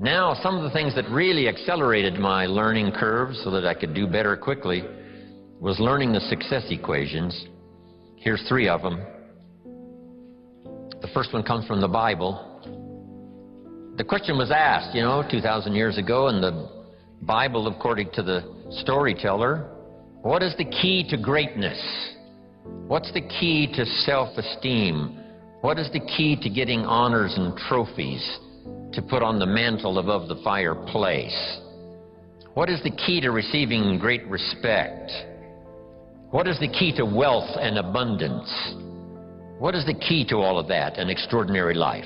Now, some of the things that really accelerated my learning curve so that I could do better quickly was learning the success equations. Here's 3 of them. The first one comes from the Bible. The question was asked, 2,000 years ago in the Bible, according to the storyteller, what is the key to greatness? What's the key to self-esteem? What is the key to getting honors and trophies to put on the mantle above the fireplace? What is the key to receiving great respect? What is the key to wealth and abundance? What is the key to all of that, an extraordinary life?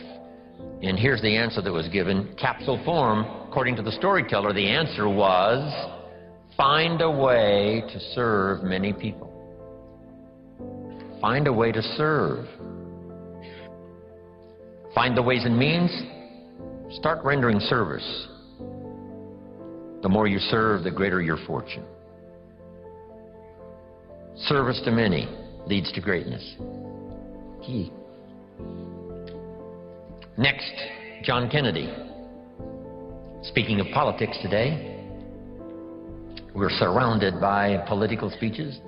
And here's the answer that was given, capsule form. According to the storyteller, the answer was, find a way to serve many people. Find a way to serve. Find the ways and means. Start rendering service. The more you serve, the greater your fortune. Service to many leads to greatness. Key. Next, John Kennedy. Speaking of politics today, we're surrounded by political speeches.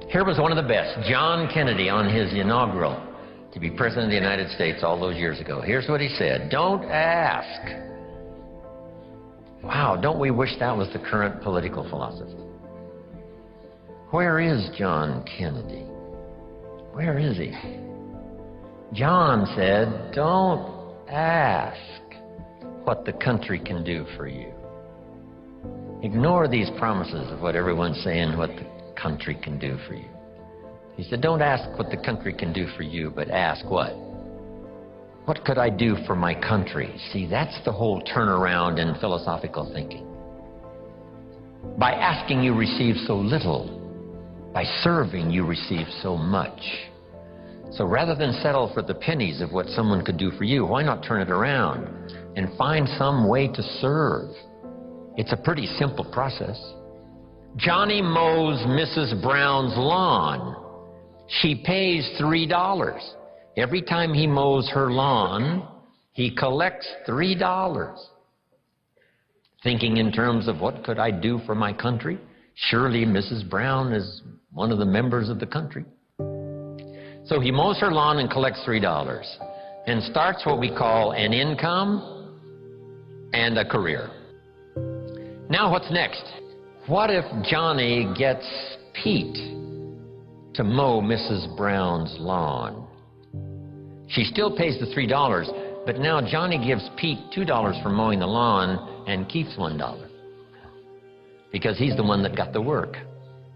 Here was one of the best, John Kennedy, on his inaugural to be President of the United States all those years ago. Here's what he said, don't ask. Wow, don't we wish that was the current political philosophy? Where is John Kennedy? Where is he? John said, don't ask what the country can do for you. Ignore these promises of what everyone's saying, what the country can do for you. He said, don't ask what the country can do for you, but ask what? What could I do for my country? See, that's the whole turnaround in philosophical thinking. By asking, you receive so little. By serving, you receive so much. So rather than settle for the pennies of what someone could do for you, why not turn it around and find some way to serve? It's a pretty simple process. Johnny mows Mrs. Brown's lawn. She pays $3. Every time he mows her lawn, he collects $3. Thinking in terms of what could I do for my country? Surely Mrs. Brown is one of the members of the country. So he mows her lawn and collects $3 and starts what we call an income and a career. Now what's next? What if Johnny gets Pete to mow Mrs. Brown's lawn? She still pays the $3, but now Johnny gives Pete $2 for mowing the lawn and keeps $1 because he's the one that got the work.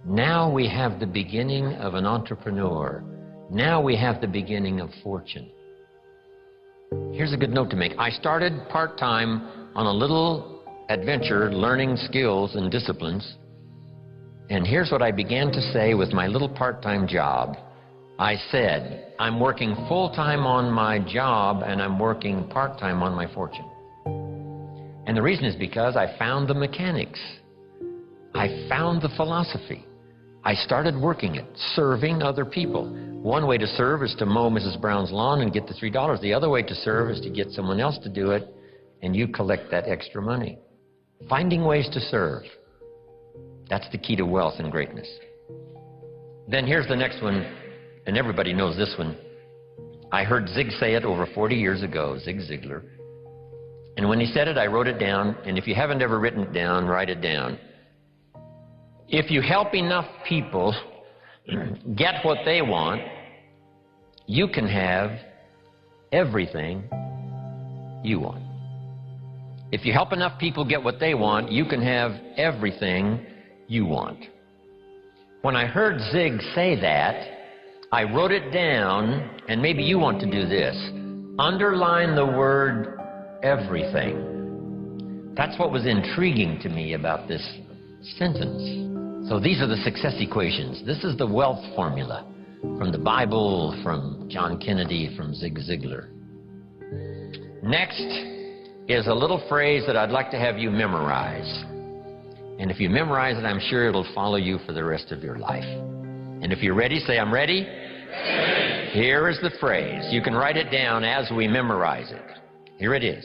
Now we have the beginning of an entrepreneur. Now we have the beginning of fortune. Here's a good note to make. I started part-time on a little adventure learning skills and disciplines. And here's what I began to say with my little part-time job. I said, I'm working full-time on my job and I'm working part-time on my fortune. And the reason is because I found the mechanics. I found the philosophy. I started working it, serving other people. One way to serve is to mow Mrs. Brown's lawn and get the $3. The other way to serve is to get someone else to do it and you collect that extra money. Finding ways to serve. That's the key to wealth and greatness. Then here's the next one, and everybody knows this one. I heard Zig say it over 40 years ago, Zig Ziglar. And when he said it, I wrote it down. And if you haven't ever written it down, write it down. If you help enough people get what they want, you can have everything you want. If you help enough people get what they want, you can have everything you want. When I heard Zig say that, I wrote it down, and maybe you want to do this. Underline the word everything. That's what was intriguing to me about this sentence. So these are the success equations. This is the wealth formula from the Bible, from John Kennedy, from Zig Ziglar. Next is a little phrase that I'd like to have you memorize. And if you memorize it, I'm sure it'll follow you for the rest of your life. And if you're ready, say, I'm ready. Ready. Here is the phrase. You can write it down as we memorize it. Here it is.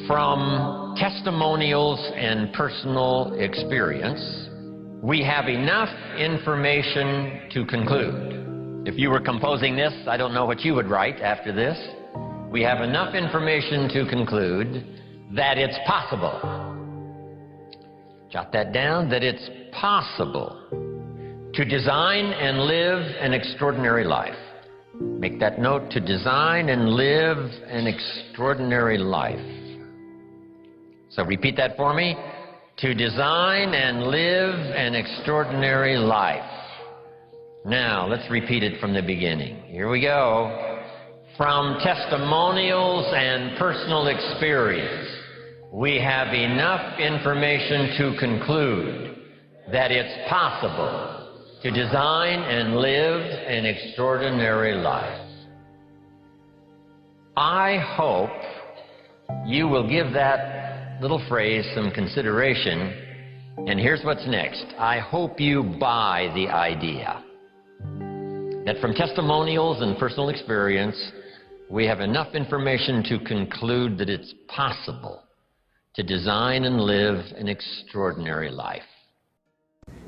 From testimonials and personal experience, we have enough information to conclude. If you were composing this, I don't know what you would write after this. We have enough information to conclude that it's possible. Jot that down, that it's possible to design and live an extraordinary life. Make that note, to design and live an extraordinary life. So repeat that for me. To design and live an extraordinary life. Now, let's repeat it from the beginning. Here we go. From testimonials and personal experience, we have enough information to conclude that it's possible to design and live an extraordinary life. I hope you will give that little phrase some consideration, and here's what's next. I hope you buy the idea that from testimonials and personal experience, we have enough information to conclude that it's possible to design and live an extraordinary life.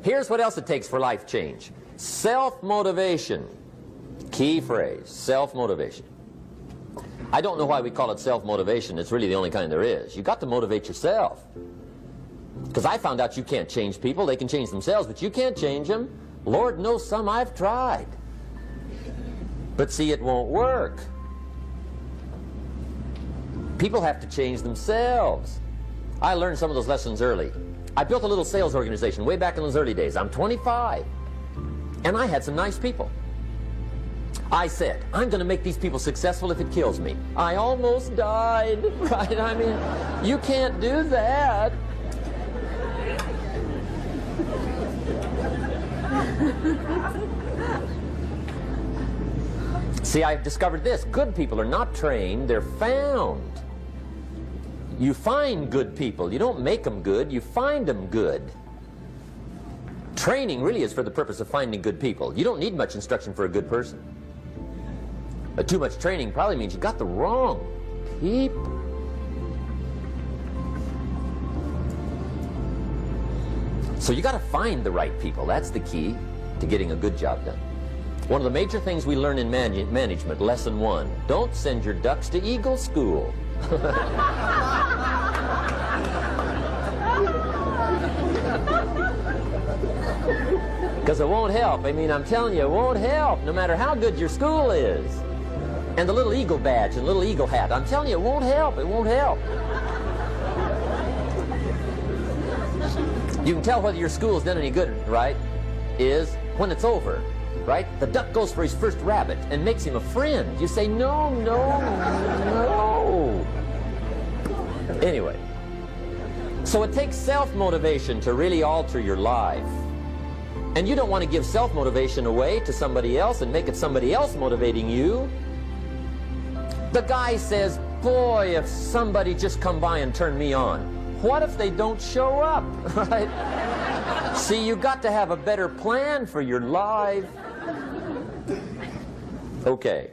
Here's what else it takes for life change. Self-motivation. Key phrase, self-motivation. I don't know why we call it self-motivation. It's really the only kind there is. You've got to motivate yourself. Because I found out you can't change people. They can change themselves, but you can't change them. Lord knows some I've tried. But see, it won't work. People have to change themselves. I learned some of those lessons early. I built a little sales organization way back in those early days. I'm 25, and I had some nice people. I said, I'm going to make these people successful if it kills me. I almost died, right? I mean, you can't do that. See, I've discovered this. Good people are not trained, they're found. You find good people. You don't make them good, you find them good. Training really is for the purpose of finding good people. You don't need much instruction for a good person. But too much training probably means you got the wrong people. So you got to find the right people. That's the key to getting a good job done. One of the major things we learn in management, lesson 1, don't send your ducks to Eagle School. Because it won't help. I mean, I'm telling you, it won't help, no matter how good your school is. And the little eagle badge and little eagle hat, I'm telling you, it won't help. It won't help. You can tell whether your school's done any good, right, is when it's over, right? The duck goes for his first rabbit and makes him a friend. You say, no, no, no. Anyway, so it takes self-motivation to really alter your life. And you don't want to give self-motivation away to somebody else and make it somebody else motivating you. The guy says, boy, if somebody just come by and turn me on. What if they don't show up, right? See, you got to have a better plan for your life. Okay.